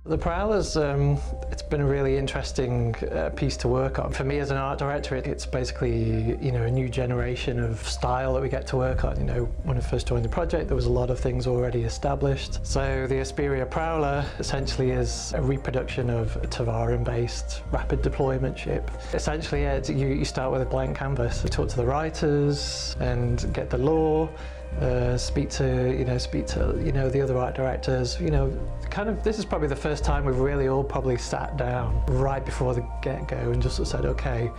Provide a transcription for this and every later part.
The Prowler's, it's been a really interesting piece to work on. For me as an art director, it's basically, a new generation of style that we get to work on. When I first joined the project, there was a lot of things already established. So the Asperia Prowler essentially is a reproduction of a Tavaran-based rapid deployment ship. Essentially, you start with a blank canvas. You talk to the writers and get the lore. Speak to the other art directors. This is probably the first time we've really all probably sat down right before the get-go and just said, okay,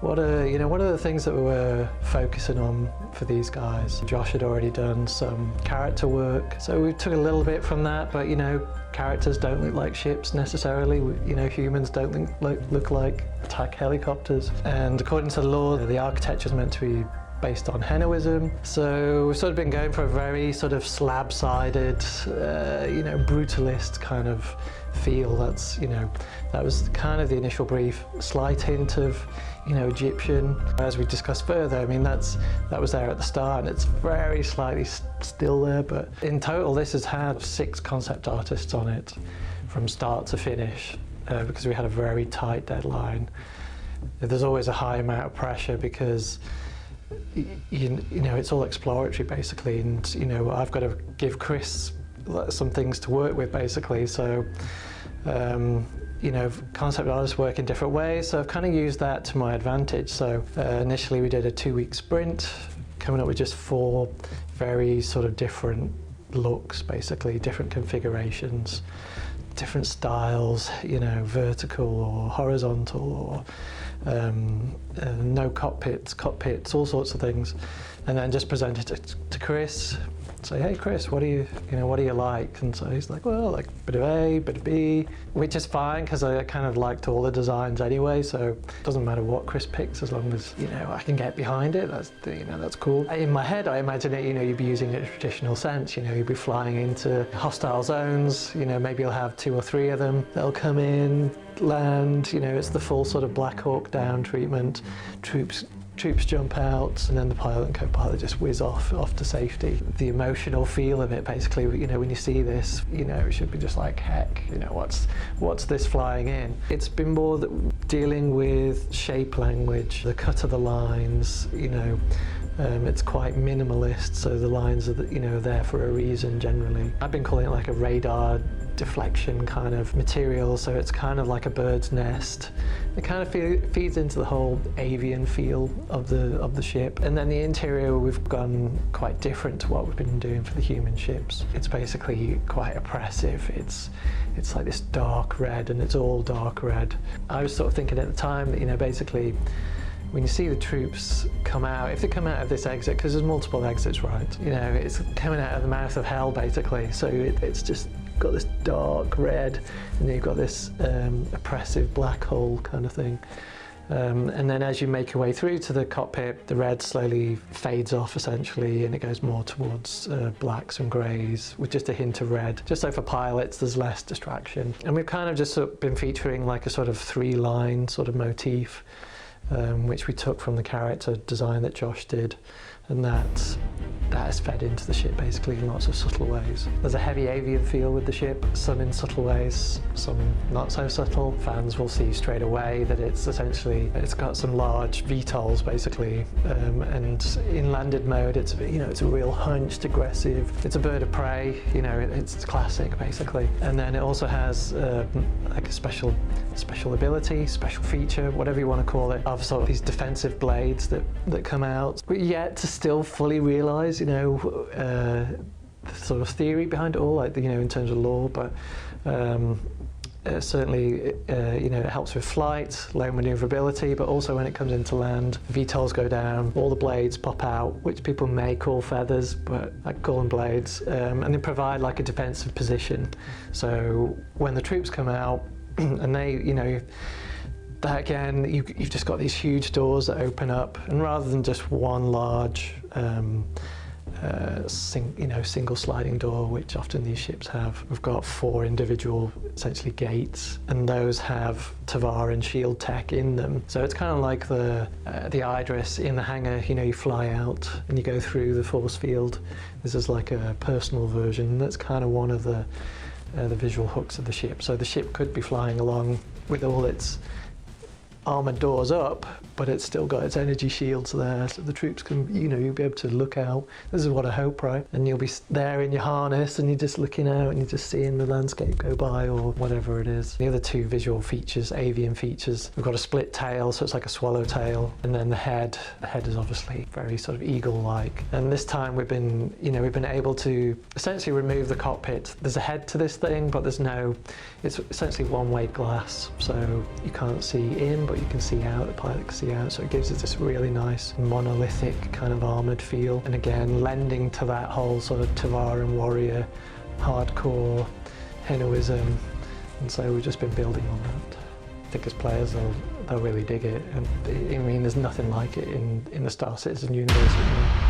what are the things that we were focusing on for these guys? Josh had already done some character work, so we took a little bit from that, but characters don't look like ships necessarily. Humans don't look like attack helicopters. And according to the lore, the architecture is meant to be based on Henoism. So we've sort of been going for a very sort of slab-sided, brutalist kind of feel. That was kind of the initial brief. Slight hint of, Egyptian. As we discussed further, that was there at the start, and it's very slightly still there, but in total this has had 6 concept artists on it from start to finish, because we had a very tight deadline. There's always a high amount of pressure because it's all exploratory basically, and I've got to give Chris some things to work with basically. So concept artists work in different ways, so I've kind of used that to my advantage. So initially we did a 2-week sprint, coming up with just 4 very sort of different looks, basically different configurations, different styles, vertical or horizontal, or no cockpits, all sorts of things, and then just present it to Chris. Say, hey Chris, what do you like? And so he's like, well, like a bit of A, bit of B, which is fine because I kind of liked all the designs anyway. So it doesn't matter what Chris picks as long as I can get behind it. That's cool. In my head, I imagine it. You'd be using it in a traditional sense. You'd be flying into hostile zones. Maybe you'll have 2 or 3 of them. They'll come in, land. It's the full sort of Black Hawk Down treatment. Troops jump out, and then the pilot and co-pilot just whiz off to safety. The emotional feel of it, basically, when you see this, it should be just like, heck, what's this flying in? It's been more dealing with shape language, the cut of the lines, it's quite minimalist, so the lines are there for a reason generally. I've been calling it like a radar deflection kind of material, so it's kind of like a bird's nest. It kind of feeds into the whole avian feel of the ship. And then the interior, we've gone quite different to what we've been doing for the human ships. It's basically quite oppressive. It's like this dark red, and it's all dark red. I was sort of thinking at the time that basically when you see the troops come out, if they come out of this exit, because there's multiple exits, right? It's coming out of the mouth of hell basically. So it's just got this dark red, and then you've got this oppressive black hole kind of thing. And then as you make your way through to the cockpit, the red slowly fades off essentially, and it goes more towards blacks and greys with just a hint of red. Just so for pilots there's less distraction. And we've kind of just been featuring like a sort of 3-line sort of motif, which we took from the character design that Josh did, and that has fed into the ship basically in lots of subtle ways. There's a heavy avian feel with the ship, some in subtle ways, some not so subtle. Fans will see straight away that it's got some large VTOLs basically, and in landed mode it's a real hunched, aggressive. It's a bird of prey, it's classic basically. And then it also has like a special ability, special feature, whatever you want to call it, of sort of these defensive blades that come out, but yet to still fully realise the sort of theory behind it all, like in terms of lore, but certainly it helps with flight, low manoeuvrability, but also when it comes into land, VTOLs go down, all the blades pop out, which people may call feathers, but I call them blades, and they provide like a defensive position. So when the troops come out and they, that again, you've just got these huge doors that open up, and rather than just one large single sliding door, which often these ships have, we've got 4 individual essentially gates, and those have Tavaran shield tech in them. So it's kind of like the Idris in the hangar. You fly out and you go through the force field. This is like a personal version. That's kind of one of the the visual hooks of the ship. So the ship could be flying along with all its armoured doors up, but it's still got its energy shields there, so the troops can, you'll be able to look out. This is what I hope, right? And you'll be there in your harness and you're just looking out and you're just seeing the landscape go by or whatever it is. The other two visual features, avian features, we've got a split tail, so it's like a swallowtail, and then the head. The head is obviously very sort of eagle-like. And this time we've been able to essentially remove the cockpit. There's a head to this thing, but it's essentially one-way glass, so you can't see in, but you can see out, the pilot can see out, so it gives us this really nice monolithic kind of armoured feel, and again lending to that whole sort of Tavaran warrior hardcore heroism, and so we've just been building on that. I think as players they'll really dig it, and I mean there's nothing like it in the Star Citizen universe.